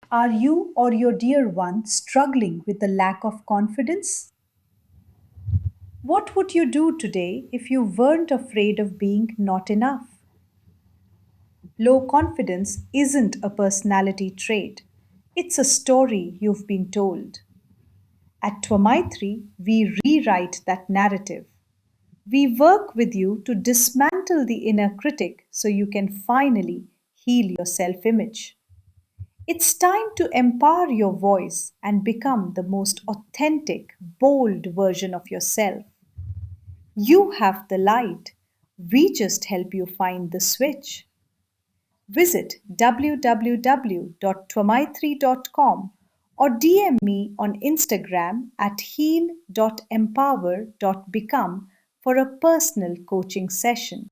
Are you or your dear one struggling with the lack of confidence? What would you do today if you weren't afraid of being not enough? Low confidence isn't a personality trait, it's a story you've been told. At Twamaitri, we rewrite that narrative. We work with you to dismantle the inner critic so you can finally heal your self image. It's time to empower your voice and become the most authentic, bold version of yourself. You have the light. We just help you find the switch. Visit www.twamaitri.com or DM me on Instagram at heal.empower.become for a personal coaching session.